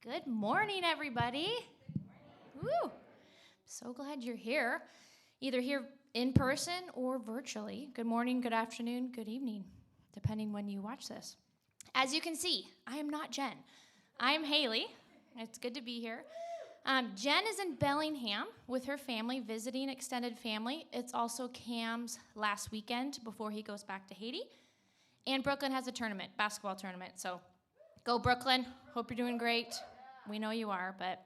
Good morning, everybody. Woo! So glad you're here, either here in person or virtually. Good morning, good afternoon, good evening, depending when you watch this. As you can see, I am not Jen. I am Haley. It's good to be here. Jen is in Bellingham with her family, visiting extended family. It's also Cam's last weekend before he goes back to Haiti. And Brooklyn has a tournament, basketball tournament. So go Brooklyn. Hope you're doing great. We know you are, but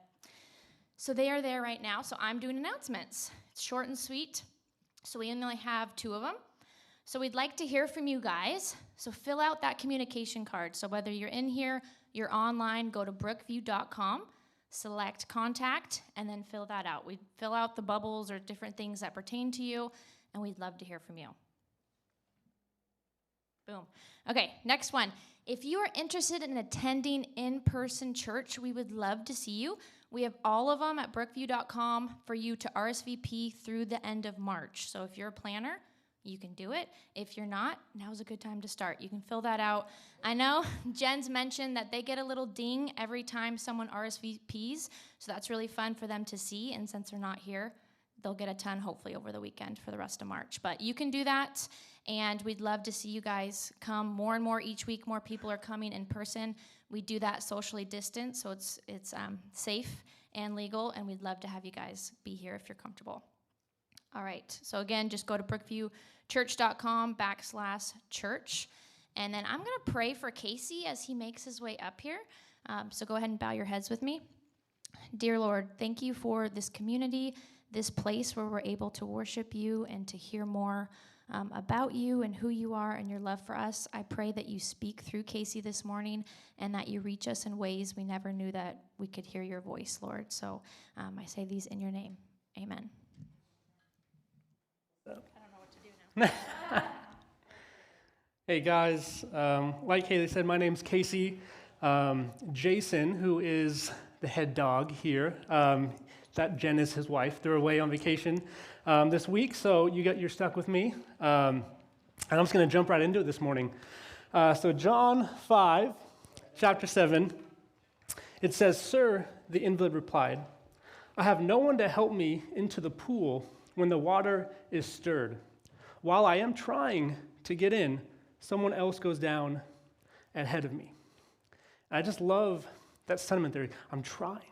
so they are there right now. So I'm doing announcements. It's short and sweet. So we only have 2 of them. So we'd like to hear from you guys. So fill out that communication card. So whether you're in here, you're online, go to brookview.com, select contact, and then fill that out. We fill out the bubbles or different things that pertain to you, and we'd love to hear from you. Boom. Okay, next one. If you are interested in attending in-person church, we would love to see you. We have all of them at brookview.com for you to RSVP through the end of March. So if you're a planner, you can do it. If you're not, now's a good time to start. You can fill that out. I know Jen's mentioned that they get a little ding every time someone RSVPs, so that's really fun for them to see, and since they're not here, they'll get a ton hopefully over the weekend for the rest of March. But you can do that, and we'd love to see you guys come more and more each week. More people are coming in person. We do that socially distanced, so it's safe and legal, and we'd love to have you guys be here if you're comfortable. All right, so again, just go to brookviewchurch.com/church, and then I'm going to pray for Casey as he makes his way up here. So go ahead and bow your heads with me. Dear Lord, thank you for this community, this place where we're able to worship you and to hear more about you and who you are and your love for us. I pray that you speak through Casey this morning and that you reach us in ways we never knew that we could hear your voice, Lord. So I say these in your name. Amen. I don't know what to do now. Hey guys, like Haley said, my name's Casey. Jason, who is the head dog here, that Jen is his wife. They're away on vacation this week, so you're stuck with me. And I'm just going to jump right into it this morning. So John 5, chapter 7, it says, "Sir," the invalid replied, "I have no one to help me into the pool when the water is stirred. While I am trying to get in, someone else goes down ahead of me." And I just love that sentiment there. I'm trying.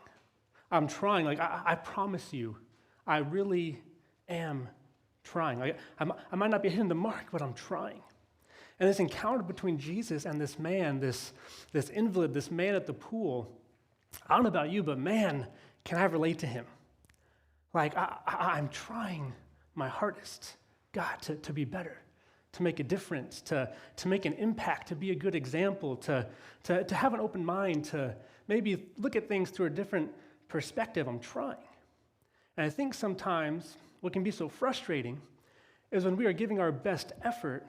Like, I promise you, I really am trying. Like, I might not be hitting the mark, but I'm trying. And this encounter between Jesus and this man, this invalid, this man at the pool, I don't know about you, but man, can I relate to him. Like, I'm trying my hardest, God, to be better, to make a difference, to make an impact, to be a good example, to have an open mind, to maybe look at things through a different perspective. I'm trying. And I think sometimes what can be so frustrating is when we are giving our best effort,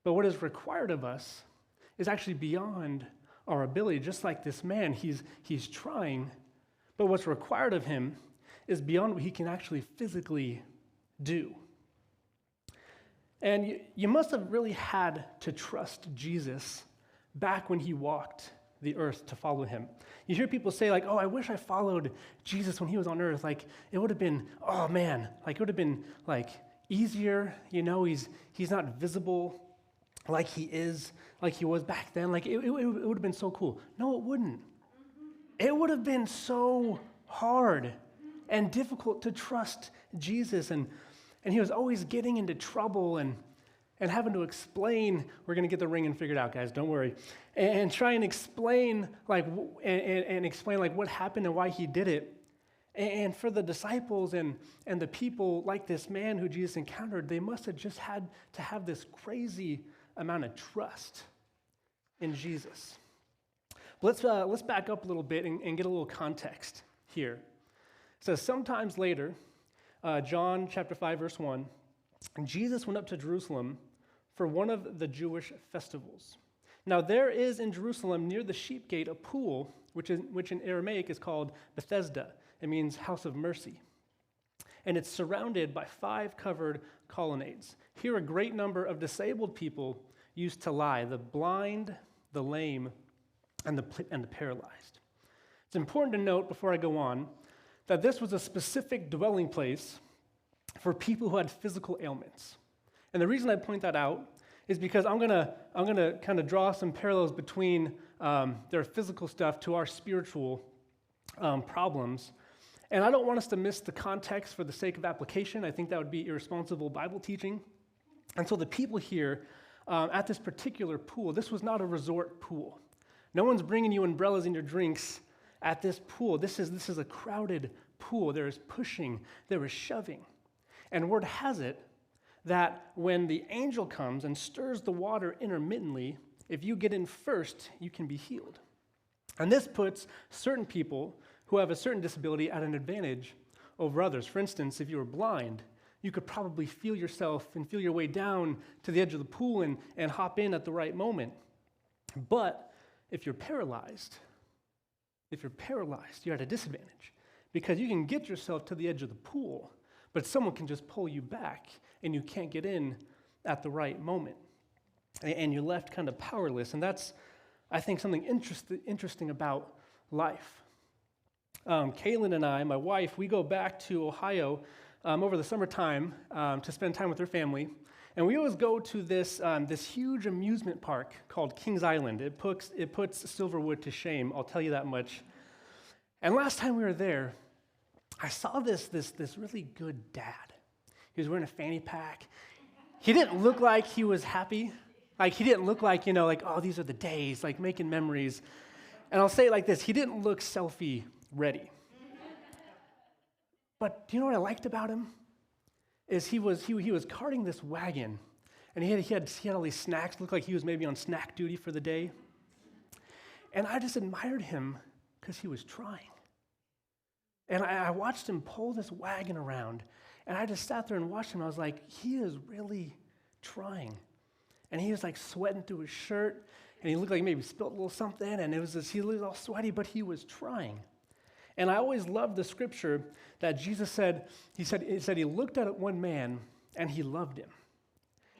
but what is required of us is actually beyond our ability. Just like this man, he's trying, but what's required of him is beyond what he can actually physically do. And you must have really had to trust Jesus back when he walked the earth to follow him. You hear people say, like, "Oh, I wish I followed Jesus when he was on earth." Like, it would have been, oh man, like it would have been like easier, he's not visible like he was back then. Like it would have been so cool. No, it wouldn't. It would have been so hard and difficult to trust Jesus, and he was always getting into trouble and having to explain. We're going to get the ringing figured out, guys, don't worry. And try and explain, explain what happened and why he did it. And for the disciples and the people like this man who Jesus encountered, they must have just had to have this crazy amount of trust in Jesus. But let's back up a little bit and get a little context here. So sometimes later, John chapter 5, verse 1, Jesus went up to Jerusalem for one of the Jewish festivals. Now there is in Jerusalem near the sheep gate a pool, which in Aramaic is called Bethesda. It means house of mercy. And it's surrounded by 5 covered colonnades. Here a great number of disabled people used to lie, the blind, the lame, and the paralyzed. It's important to note before I go on that this was a specific dwelling place for people who had physical ailments. And the reason I point that out is because I'm gonna kind of draw some parallels between their physical stuff to our spiritual problems. And I don't want us to miss the context for the sake of application. I think that would be irresponsible Bible teaching. And so the people here at this particular pool, this was not a resort pool. No one's bringing you umbrellas and your drinks at this pool. This is a crowded pool. There is pushing, there is shoving. And word has it that when the angel comes and stirs the water intermittently, if you get in first, you can be healed. And this puts certain people who have a certain disability at an advantage over others. For instance, if you were blind, you could probably feel yourself and feel your way down to the edge of the pool and hop in at the right moment. But if you're paralyzed, you're at a disadvantage because you can get yourself to the edge of the pool, but someone can just pull you back and you can't get in at the right moment. And you're left kind of powerless. And that's, I think, something interesting about life. Kaylin and I, my wife, we go back to Ohio over the summertime to spend time with her family. And we always go to this huge amusement park called Kings Island. It puts Silverwood to shame, I'll tell you that much. And last time we were there, I saw this really good dad. He was wearing a fanny pack. He didn't look like he was happy. Like, he didn't look like, oh, these are the days, like making memories. And I'll say it like this, he didn't look selfie ready. But do you know what I liked about him? Is he was carting this wagon, and he had all these snacks. Looked like he was maybe on snack duty for the day. And I just admired him because he was trying. And I watched him pull this wagon around, and I just sat there and watched him. I was like, he is really trying. And he was like sweating through his shirt, and he looked like maybe spilled a little something, and he looked all sweaty, but he was trying. And I always loved the scripture that Jesus said, he said he looked at one man and he loved him.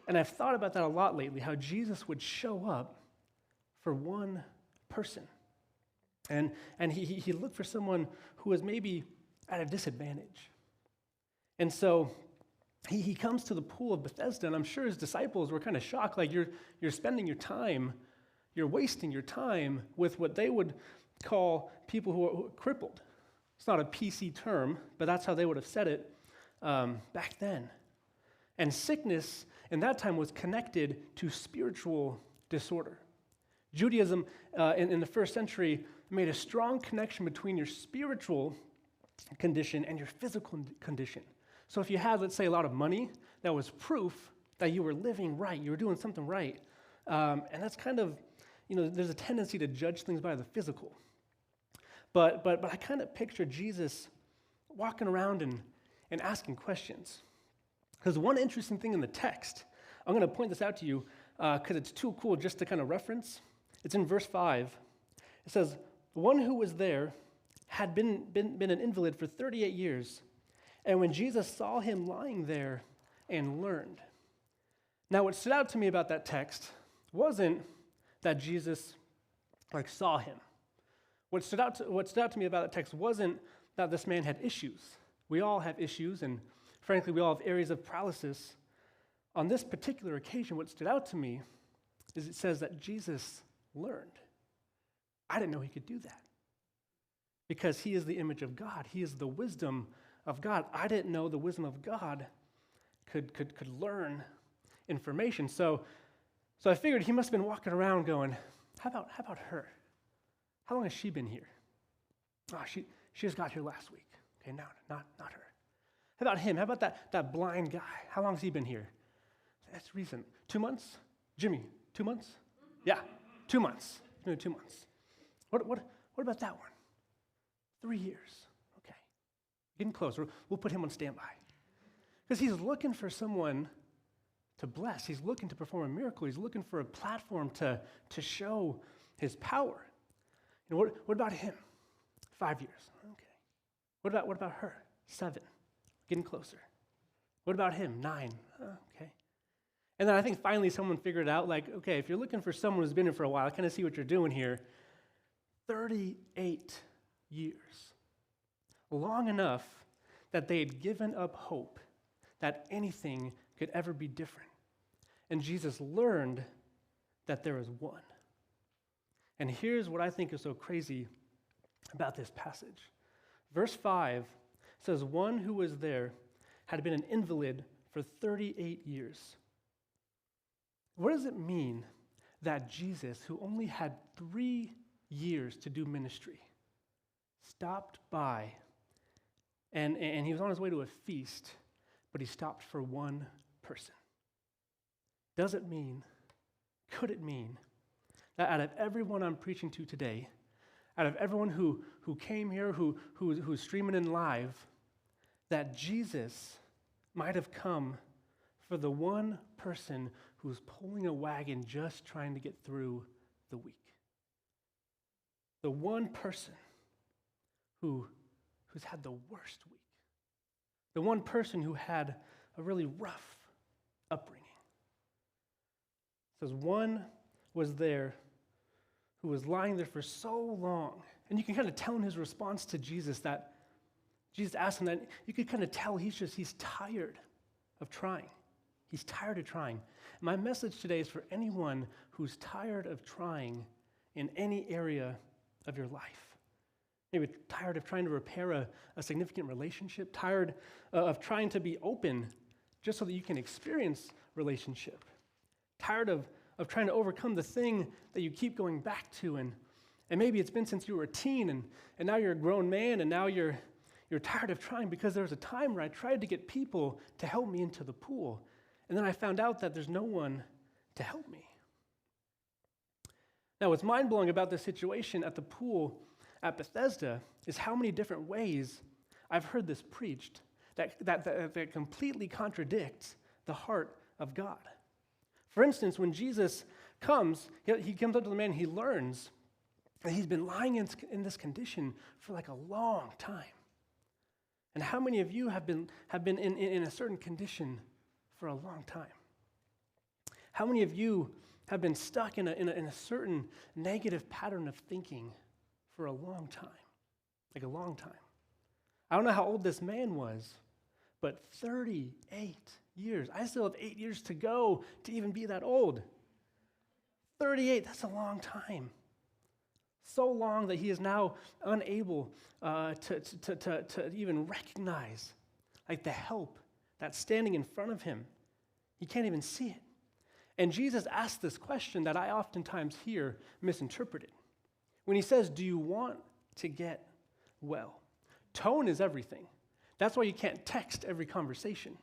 And I've thought about that a lot lately, how Jesus would show up for one person. And he looked for someone who was maybe at a disadvantage. And so he comes to the pool of Bethesda, and I'm sure his disciples were kind of shocked, like you're spending your time, you're wasting your time with what they would call people who are crippled. It's not a PC term, but that's how they would have said it back then. And sickness in that time was connected to spiritual disorder. Judaism in the first century made a strong connection between your spiritual condition and your physical condition. So if you had, let's say, a lot of money, that was proof that you were living right, you were doing something right. And that's kind of, there's a tendency to judge things by the physical. But I kind of picture Jesus walking around and asking questions. Because one interesting thing in the text, I'm going to point this out to you because it's too cool just to kind of reference. It's in verse 5. It says, one who was there had been an invalid for 38 years, and when Jesus saw him lying there and learned. Now, what stood out to me about that text wasn't that Jesus saw him. What stood out to me about that text wasn't that this man had issues. We all have issues, and frankly, we all have areas of paralysis. On this particular occasion, what stood out to me is it says that Jesus learned. I didn't know he could do that because he is the image of God. He is the wisdom of God. I didn't know the wisdom of God could learn information. So I figured he must have been walking around going, how about her? How long has she been here? Oh, she just got here last week. Okay, no, not her. How about him? How about that blind guy? How long has he been here? That's recent. 2 months? Jimmy, 2 months? Yeah, 2 months. It's been 2 months. What about that one? 3 years. Okay. Getting closer. We'll put him on standby. Because he's looking for someone to bless. He's looking to perform a miracle. He's looking for a platform to show his power. What about him? 5 years. Okay. What about her? 7. Getting closer. What about him? 9. Okay. And then I think finally someone figured out, okay, if you're looking for someone who's been here for a while, I kind of see what you're doing here. 38 years. Long enough that they had given up hope that anything could ever be different. And Jesus learned that there is one. And here's what I think is so crazy about this passage. Verse 5 says, one who was there had been an invalid for 38 years. What does it mean that Jesus, who only had 3 years to do ministry, stopped by and he was on his way to a feast, but he stopped for one person? Does it mean, could it mean, that out of everyone I'm preaching to today, out of everyone who came here, who's streaming in live, that Jesus might have come for the one person who's pulling a wagon just trying to get through the week? The one person who's had the worst week. The one person who had a really rough upbringing. It says one was there who was lying there for so long. And you can kind of tell in his response to Jesus that Jesus asked him that. You could kind of tell he's tired of trying. He's tired of trying. My message today is for anyone who's tired of trying in any area of your life. Maybe tired of trying to repair a significant relationship, tired of trying to be open just so that you can experience relationship, tired of trying to overcome the thing that you keep going back to, and maybe it's been since you were a teen, and now you're a grown man, and now you're tired of trying because there was a time where I tried to get people to help me into the pool, and then I found out that there's no one to help me. Now, what's mind-blowing about this situation at the pool at Bethesda is how many different ways I've heard this preached that completely contradicts the heart of God. For instance, when Jesus comes, he comes up to the man, he learns that he's been lying in this condition for like a long time. And how many of you have been in a certain condition for a long time? How many of you have been stuck in a certain negative pattern of thinking for a long time? Like a long time. I don't know how old this man was, but 38 years. I still have 8 years to go to even be that old. 38, that's a long time. So long that he is now unable to even recognize like the help that's standing in front of him. He can't even see it. And Jesus asked this question that I oftentimes hear misinterpreted. When he says, do you want to get well? Tone is everything. That's why you can't text every conversation,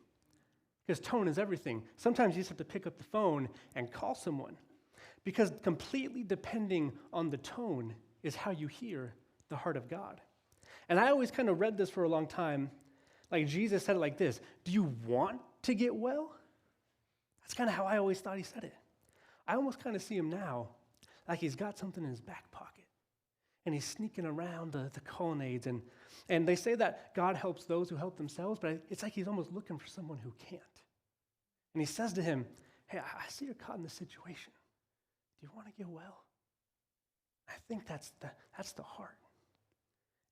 because tone is everything. Sometimes you just have to pick up the phone and call someone, because completely depending on the tone is how you hear the heart of God. And I always kind of read this for a long time, like Jesus said it like this: do you want to get well? That's kind of how I always thought he said it. I almost kind of see him now like he's got something in his back pocket, and he's sneaking around the colonnades, and they say that God helps those who help themselves, but it's like he's almost looking for someone who can't. And he says to him, hey, I see you're caught in this situation. Do you want to get well? I think that's the heart.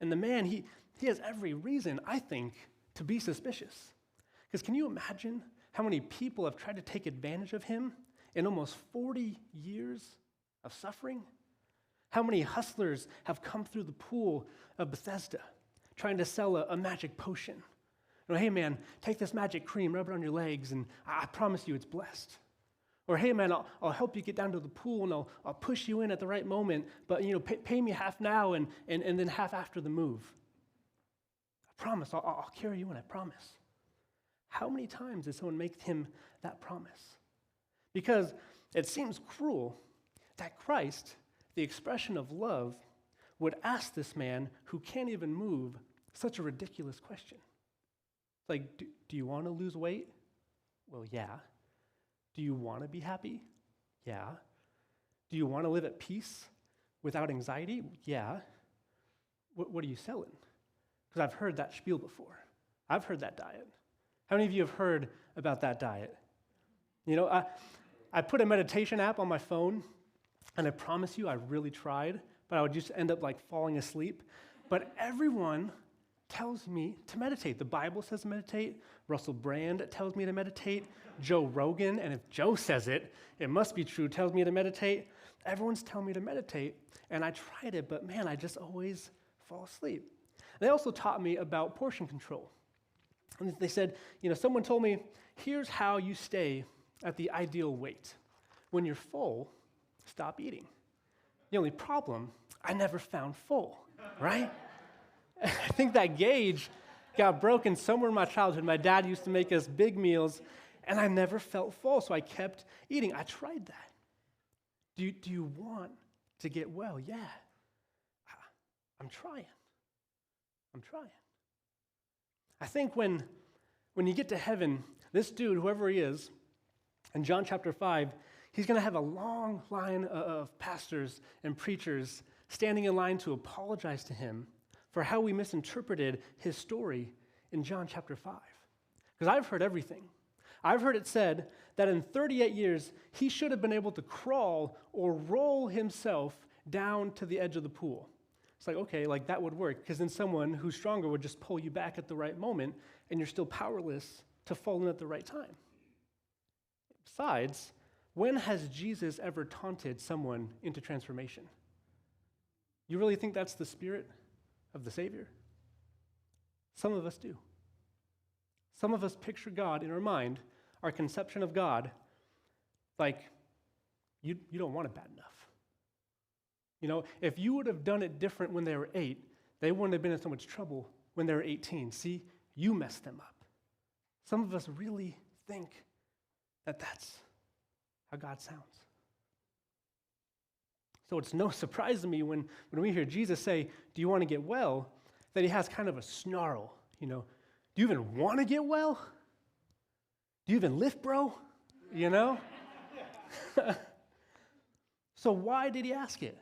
And the man, he has every reason, I think, to be suspicious. Because can you imagine how many people have tried to take advantage of him in almost 40 years of suffering? How many hustlers have come through the pool of Bethesda trying to sell a magic potion? You know, hey man, take this magic cream, rub it on your legs, and I promise you it's blessed. Or hey man, I'll help you get down to the pool, and I'll push you in at the right moment, but pay me half now and then half after the move. I promise, I'll carry you in, I promise. How many times did someone make him that promise? Because it seems cruel that Christ, the expression of love, would ask this man who can't even move such a ridiculous question. It's like, do you want to lose weight? Well, yeah. Do you want to be happy? Yeah. Do you want to live at peace without anxiety? Yeah. What are you selling? Because I've heard that spiel before. I've heard that diet. How many of you have heard about that diet? I put a meditation app on my phone, and I promise you I really tried, but I would just end up like falling asleep. But everyone tells me to meditate. The Bible says meditate. Russell Brand tells me to meditate. Joe Rogan, and if Joe says it, it must be true, tells me to meditate. Everyone's telling me to meditate, and I tried it, but man, I just always fall asleep. They also taught me about portion control. And they said, someone told me, here's how you stay at the ideal weight. When you're full, stop eating. The only problem, I never found full, right? I think that gauge got broken somewhere in my childhood. My dad used to make us big meals, and I never felt full, so I kept eating. I tried that. Do you want to get well? Yeah. I'm trying. I think when you get to heaven, this dude, whoever he is, in John chapter 5, he's going to have a long line of pastors and preachers standing in line to apologize to him for how we misinterpreted his story in John chapter 5. Because I've heard everything. I've heard it said that in 38 years, he should have been able to crawl or roll himself down to the edge of the pool. It's like, okay, like that would work, because then someone who's stronger would just pull you back at the right moment, and you're still powerless to fall in at the right time. Besides, when has Jesus ever taunted someone into transformation? You really think that's the spirit of the Savior? Some of us do. Some of us picture God in our mind, our conception of God, like, you don't want it bad enough. If you would have done it different when they were 8, they wouldn't have been in so much trouble when they were 18. See, you messed them up. Some of us really think that that's how God sounds. So it's no surprise to me when we hear Jesus say, do you want to get well, that he has kind of a snarl. Do you even want to get well? Do you even lift, bro? So why did he ask it?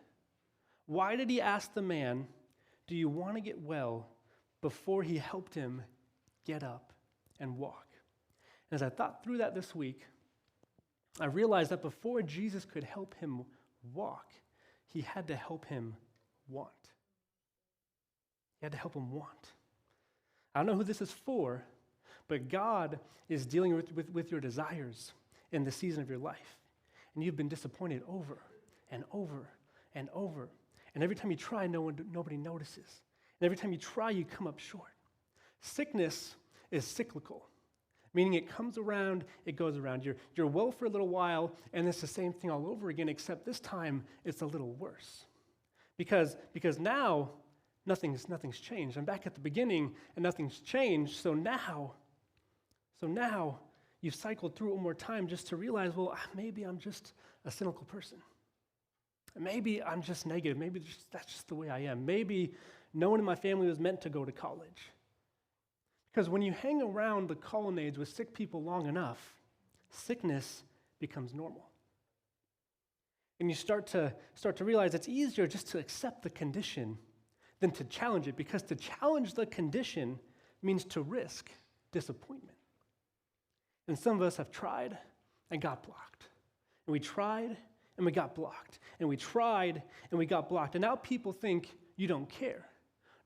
Why did he ask the man, do you want to get well, before he helped him get up and walk? And as I thought through that this week, I realized that before Jesus could help him walk, he had to help him want. He had to help him want. I don't know who this is for, but God is dealing with your desires in the season of your life. And you've been disappointed over and over and over. And every time you try, nobody notices. And every time you try, you come up short. Sickness is cyclical, meaning it comes around, it goes around. You're well for a little while, and it's the same thing all over again, except this time it's a little worse. Because now nothing's changed. I'm back at the beginning, and nothing's changed. So now you've cycled through it one more time just to realize, well, maybe I'm just a cynical person. Maybe I'm just negative. Maybe that's just the way I am. Maybe no one in my family was meant to go to college. Because when you hang around the colonnades with sick people long enough, sickness becomes normal. And you start to realize it's easier just to accept the condition than to challenge it, because to challenge the condition means to risk disappointment. And some of us have tried and got blocked. And we tried and we got blocked. And we tried and we got blocked. And now people think you don't care.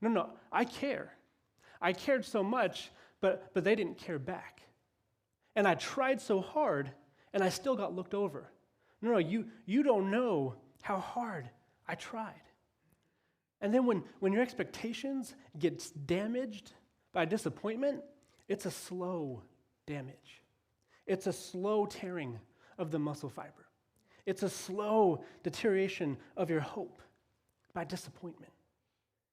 No, I care. I cared so much, but they didn't care back. And I tried so hard, and I still got looked over. No, you don't know how hard I tried. And then when your expectations get damaged by disappointment, it's a slow damage. It's a slow tearing of the muscle fiber. It's a slow deterioration of your hope by disappointment.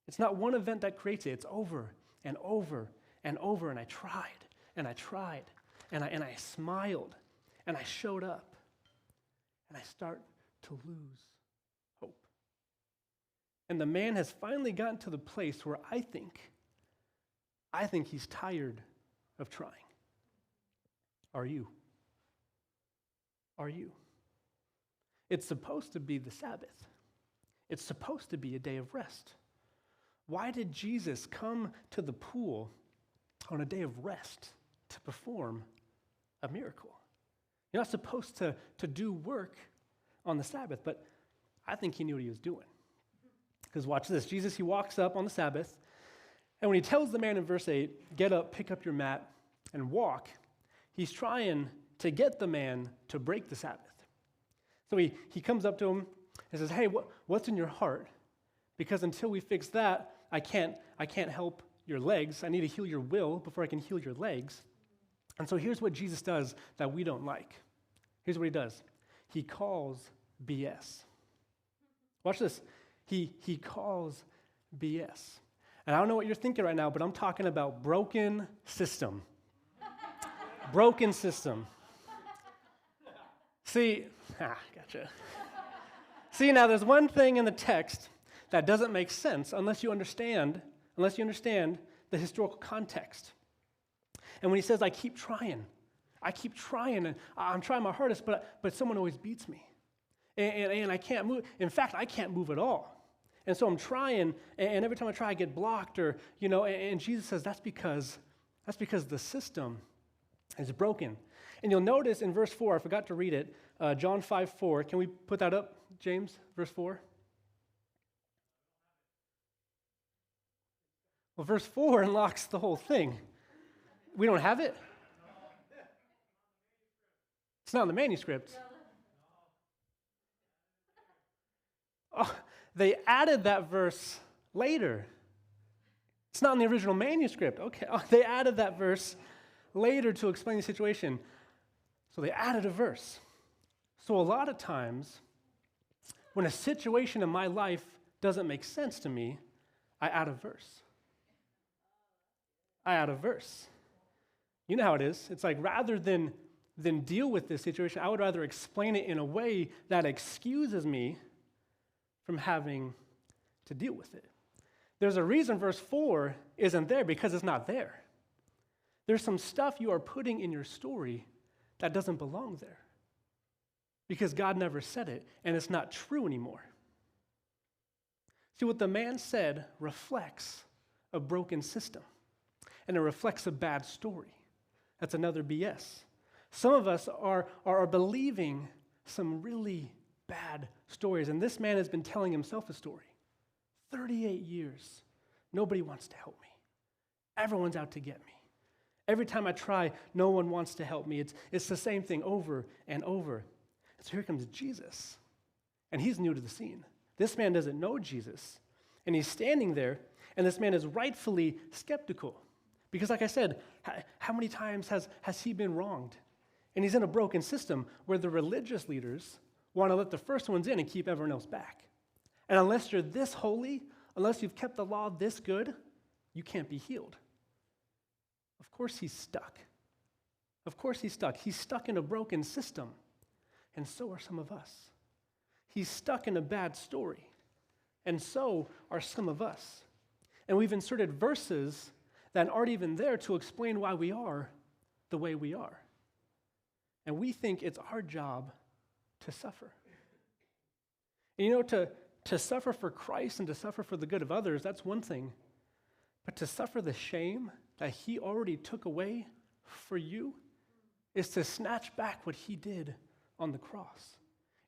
It's not one event that creates it. It's over and over and over. And I tried and I tried and I smiled and I showed up, and I start to lose hope. And the man has finally gotten to the place where I think he's tired of trying. Are you? Are you? It's supposed to be the Sabbath. It's supposed to be a day of rest. Why did Jesus come to the pool on a day of rest to perform a miracle? You're not supposed to do work on the Sabbath, but I think he knew what he was doing. Because watch this. Jesus, he walks up on the Sabbath, and when he tells the man in verse 8, get up, pick up your mat, and walk, he's trying to get the man to break the Sabbath. So he comes up to him and says, hey, what's in your heart? Because until we fix that, I can't help your legs. I need to heal your will before I can heal your legs. And so here's what Jesus does that we don't like. Here's what he does. He calls BS. Watch this. He calls BS. And I don't know what you're thinking right now, but I'm talking about broken system. Broken system. See, gotcha. See, now there's one thing in the text that doesn't make sense unless you understand the historical context. And when he says, I keep trying, and I'm trying my hardest, but someone always beats me. And I can't move. In fact, I can't move at all. And so I'm trying, and every time I try, I get blocked, and Jesus says that's because the system is broken. And you'll notice in verse 4, I forgot to read it, John 5:4. Can we put that up, James, verse 4? Well, verse 4 unlocks the whole thing. We don't have it? It's not in the manuscript. Oh, they added that verse later. It's not in the original manuscript. Okay, they added that verse later to explain the situation. So they added a verse. So a lot of times, when a situation in my life doesn't make sense to me, I add a verse. You know how it is. It's like rather than deal with this situation, I would rather explain it in a way that excuses me from having to deal with it. There's a reason verse 4 isn't there because it's not there. There's some stuff you are putting in your story that doesn't belong there because God never said it and it's not true anymore. See, what the man said reflects a broken system and it reflects a bad story. That's another BS. Some of us are believing some really bad stories, and this man has been telling himself a story. 38 years. Nobody wants to help me. Everyone's out to get me. Every time I try, no one wants to help me. It's the same thing over and over. And so here comes Jesus, and he's new to the scene. This man doesn't know Jesus, and he's standing there, and this man is rightfully skeptical. Because like I said, how many times has he been wronged? And he's in a broken system where the religious leaders want to let the first ones in and keep everyone else back. And unless you're this holy, unless you've kept the law this good, you can't be healed. Of course he's stuck. He's stuck in a broken system. And so are some of us. He's stuck in a bad story. And so are some of us. And we've inserted verses that aren't even there to explain why we are the way we are. And we think it's our job to suffer. And to suffer for Christ and to suffer for the good of others, that's one thing. But to suffer the shame that he already took away for you is to snatch back what he did on the cross.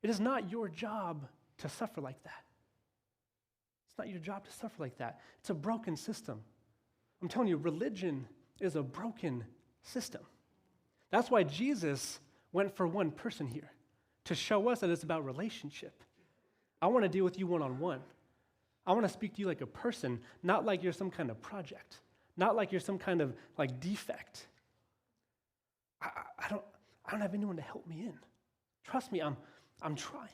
It is not your job to suffer like that. It's not your job to suffer like that. It's a broken system. I'm telling you, religion is a broken system. That's why Jesus went for one person here, to show us that it's about relationship. I want to deal with you one-on-one. I want to speak to you like a person, not like you're some kind of project, not like you're some kind of like defect. I don't have anyone to help me in. Trust me, I'm trying.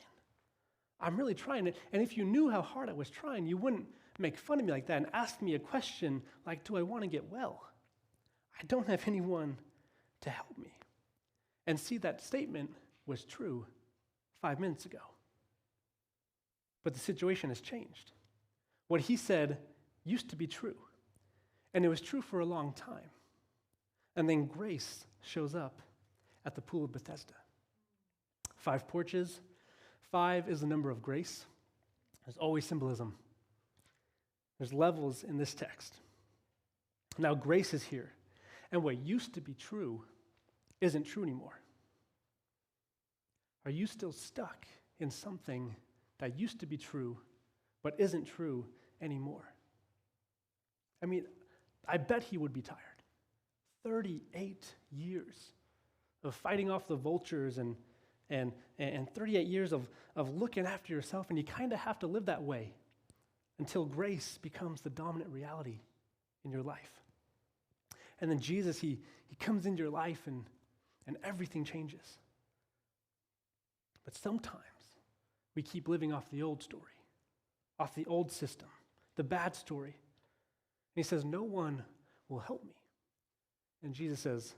I'm really trying. And if you knew how hard I was trying, you wouldn't make fun of me like that and ask me a question like, do I want to get well? I don't have anyone to help me. And see, that statement was true 5 minutes ago. But the situation has changed. What he said used to be true. And it was true for a long time. And then grace shows up at the pool of Bethesda. 5 porches. 5 is the number of grace. There's always symbolism. There's levels in this text. Now grace is here. And what used to be true isn't true anymore. Are you still stuck in something that used to be true but isn't true anymore. I mean, I bet he would be tired. 38 years of fighting off the vultures and 38 years of looking after yourself, and you kind of have to live that way until grace becomes the dominant reality in your life. And then Jesus, he comes into your life and everything changes. But sometimes we keep living off the old story, off the old system, the bad story. And he says, no one will help me. And Jesus says,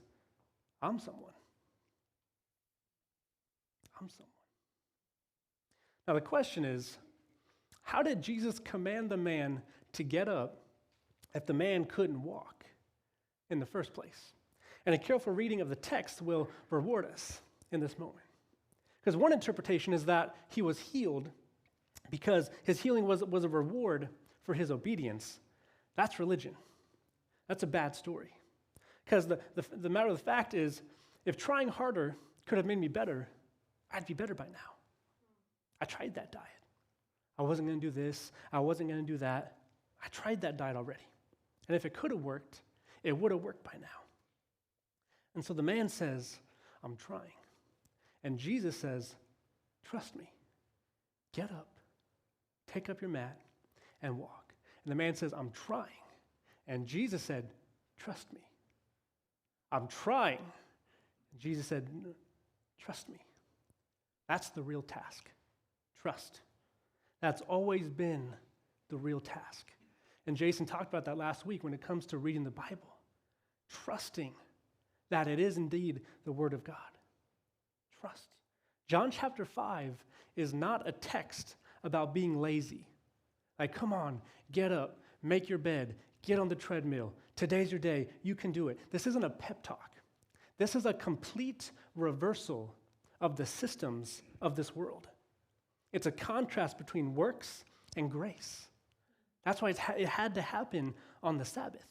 I'm someone. I'm someone. Now the question is, how did Jesus command the man to get up if the man couldn't walk in the first place? And a careful reading of the text will reward us in this moment. Because one interpretation is that he was healed because his healing was a reward for his obedience. That's religion. That's a bad story. Because the matter of the fact is, if trying harder could have made me better, I'd be better by now. I tried that diet. I wasn't going to do this. I wasn't going to do that. I tried that diet already. And if it could have worked, it would have worked by now. And so the man says, I'm trying. And Jesus says, trust me. Get up, take up your mat, and walk. And the man says, I'm trying. And Jesus said, trust me. I'm trying. And Jesus said, trust me. That's the real task. Trust. That's always been the real task. And Jason talked about that last week when it comes to reading the Bible. Trusting that it is indeed the Word of God. Trust. John chapter 5 is not a text about being lazy. Like, come on, get up, make your bed, get on the treadmill. Today's your day. You can do it. This isn't a pep talk. This is a complete reversal of the systems of this world. It's a contrast between works and grace. That's why it had to happen on the Sabbath.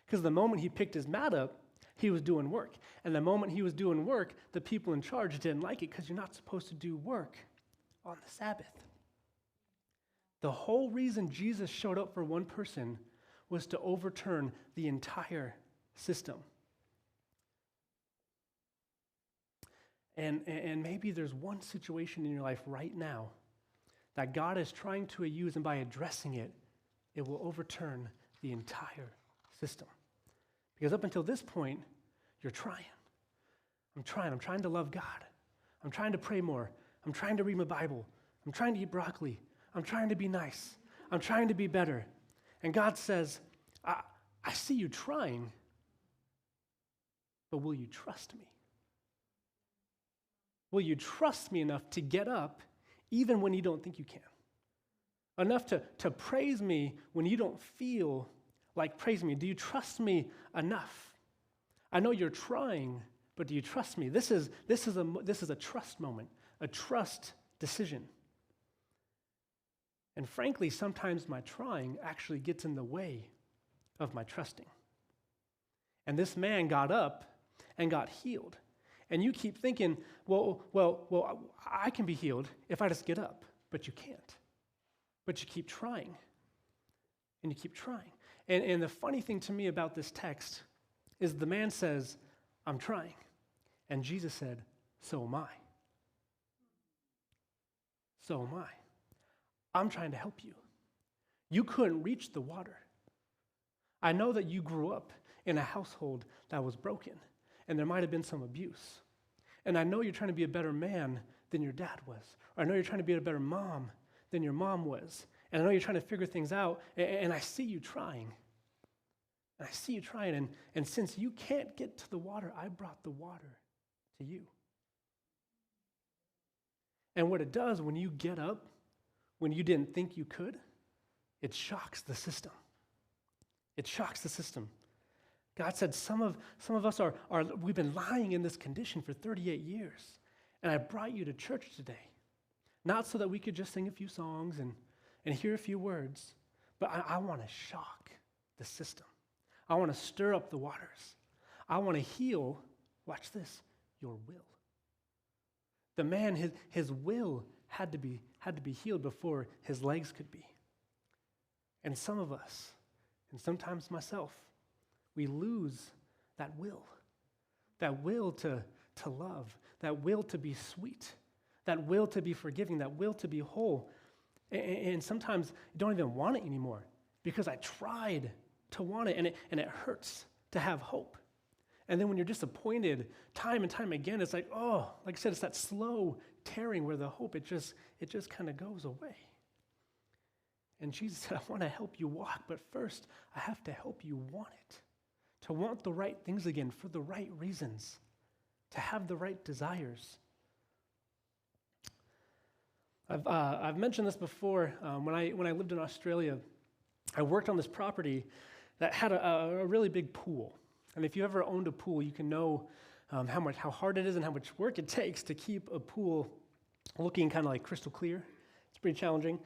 Because the moment he picked his mat up, he was doing work. And the moment he was doing work, the people in charge didn't like it because you're not supposed to do work on the Sabbath. The whole reason Jesus showed up for one person was to overturn the entire system. And maybe there's one situation in your life right now that God is trying to use, and by addressing it, it will overturn the entire system. Because up until this point, you're trying. I'm trying to love God. I'm trying to pray more. I'm trying to read my Bible. I'm trying to eat broccoli. I'm trying to be nice. I'm trying to be better. And God says, I see you trying, but will you trust me? Will you trust me enough to get up even when you don't think you can? Enough to praise me when you don't feel like praising me? Do you trust me enough? I know you're trying, but do you trust me? This is a trust moment, a trust decision. And frankly, sometimes my trying actually gets in the way of my trusting. And this man got up and got healed. And you keep thinking, well, I can be healed if I just get up. But you can't. But you keep trying. And you keep trying. And the funny thing to me about this text is the man says, I'm trying. And Jesus said, so am I. So am I. I'm trying to help you. You couldn't reach the water. I know that you grew up in a household that was broken, and there might have been some abuse. And I know you're trying to be a better man than your dad was. Or I know you're trying to be a better mom than your mom was. And I know you're trying to figure things out, and I see you trying. And I see you trying, and since you can't get to the water, I brought the water to you. And what it does when you get up, when you didn't think you could, it shocks the system. It shocks the system. God said, some of us we've been lying in this condition for 38 years. And I brought you to church today. Not so that we could just sing a few songs and hear a few words, but I want to shock the system. I want to stir up the waters. I want to heal, watch this, your will. The man, his will had to be healed before his legs could be. And some of us, and sometimes myself, we lose that will to love, that will to be sweet, that will to be forgiving, that will to be whole. And sometimes you don't even want it anymore because I tried to want it, and it hurts to have hope. And then when you're disappointed time and time again, it's like, oh, like I said, it's that slow tearing where the hope, it just kind of goes away. And Jesus said, I want to help you walk, but first I have to help you want it, to want the right things again for the right reasons, to have the right desires. I've mentioned this before. When I lived in Australia, I worked on this property that had a really big pool. And if you ever owned a pool, you can know how hard it is and how much work it takes to keep a pool looking kind of like crystal clear. It's pretty challenging.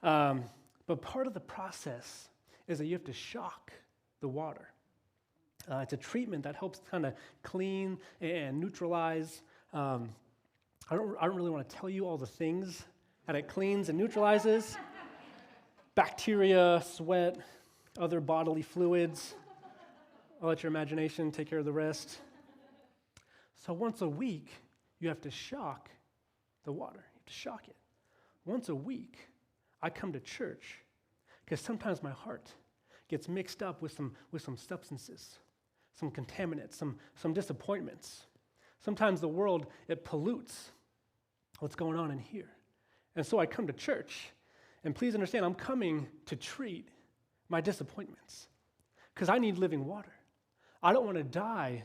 But part of the process is that you have to shock the water. It's a treatment that helps kind of clean and neutralize. I don't really want to tell you all the things that it cleans and neutralizes. Bacteria, sweat, other bodily fluids. I'll let your imagination take care of the rest. So once a week, you have to shock the water. You have to shock it. Once a week, I come to church because sometimes my heart gets mixed up with some substances, some contaminants, some disappointments. Sometimes the world, it pollutes what's going on in here. And so I come to church, and please understand, I'm coming to treat my disappointments because I need living water. I don't want to die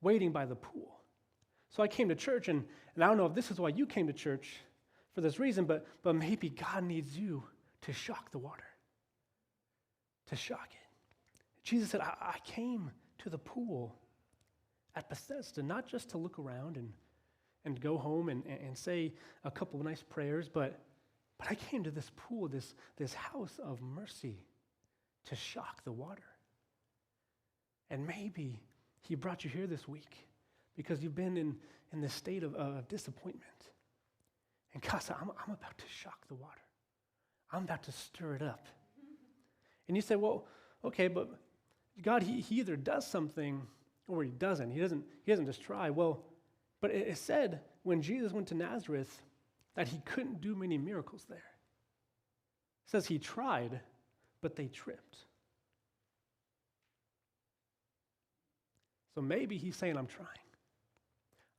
waiting by the pool. So I came to church, and I don't know if this is why you came to church for this reason, but maybe God needs you to shock the water, to shock it. Jesus said, I came to the pool at Bethesda, not just to look around and go home and say a couple of nice prayers, but I came to this pool, this house of mercy, to shock the water. And maybe he brought you here this week because you've been in this state of disappointment. And God said, I'm about to shock the water. I'm about to stir it up. And you say, well, okay, but God, he either does something or he doesn't. He doesn't just try. Well, but it said when Jesus went to Nazareth that he couldn't do many miracles there. It says he tried, but they tripped. So maybe he's saying, I'm trying.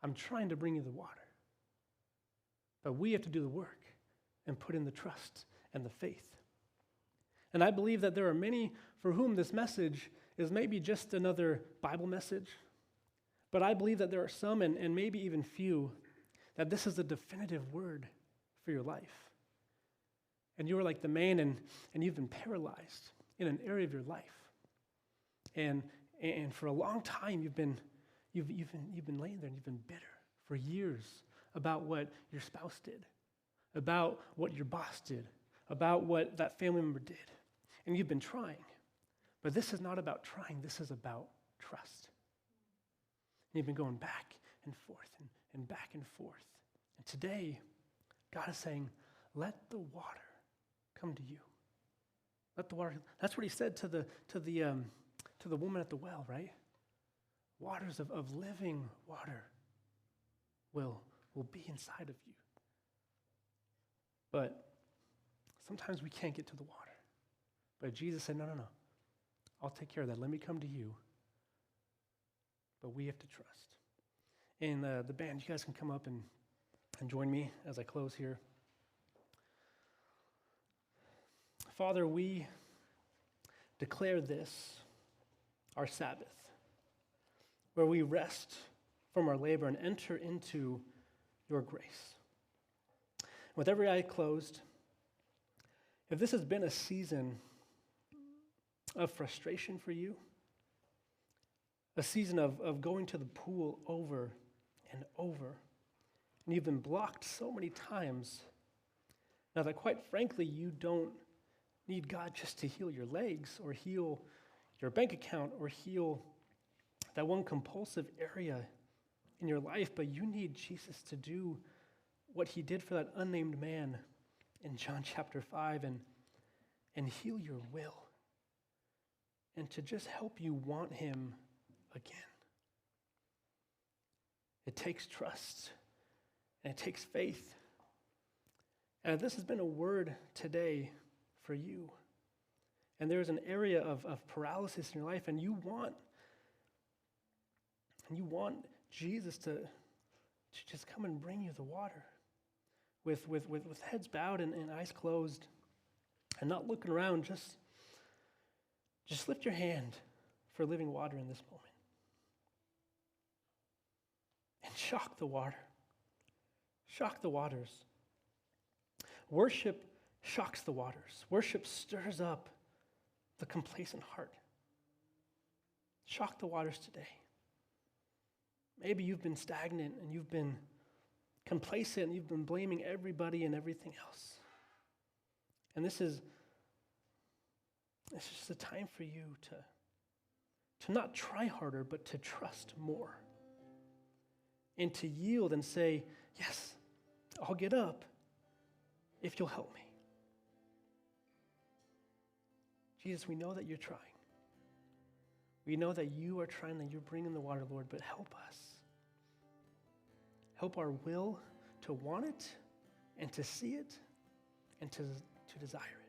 I'm trying to bring you the water. But we have to do the work and put in the trust and the faith. And I believe that there are many for whom this message is maybe just another Bible message. But I believe that there are some, and maybe even few, that this is a definitive word for your life. And you are like the man, and you've been paralyzed in an area of your life. And for a long time, you've been laying there and you've been bitter for years about what your spouse did, about what your boss did, about what that family member did. And you've been trying. But this is not about trying. This is about trust. And you've been going back and forth and back and forth. And today, God is saying, let the water come to you. Let the water. That's what he said to the woman at the well, right? Waters of living water will be inside of you. But sometimes we can't get to the water. But Jesus said, no. I'll take care of that. Let me come to you. But we have to trust. And the band, you guys can come up and join me as I close here. Father, we declare this our Sabbath, where we rest from our labor and enter into your grace. With every eye closed, if this has been a season of frustration for you, a season of going to the pool over and over, and you've been blocked so many times, now that quite frankly, you don't need God just to heal your legs or heal your bank account or heal that one compulsive area in your life, but you need Jesus to do what he did for that unnamed man in John chapter 5. And and heal your will and to just help you want him again. It takes trust and it takes faith. And this has been a word today for you, and there's an area of paralysis in your life, and you want Jesus to just come and bring you the water with heads bowed and eyes closed and not looking around, just lift your hand for living water in this moment and shock the water. Shock the waters. Worship shocks the waters. Worship stirs up the complacent heart. Shock the waters today. Maybe you've been stagnant and you've been complacent and you've been blaming everybody and everything else. And this is just a time for you to not try harder, but to trust more. And to yield and say, yes, I'll get up if you'll help me. Jesus, we know that you're trying. We know that you are trying, that you're bringing the water, Lord, but help us. Help our will to want it and to see it and to desire it.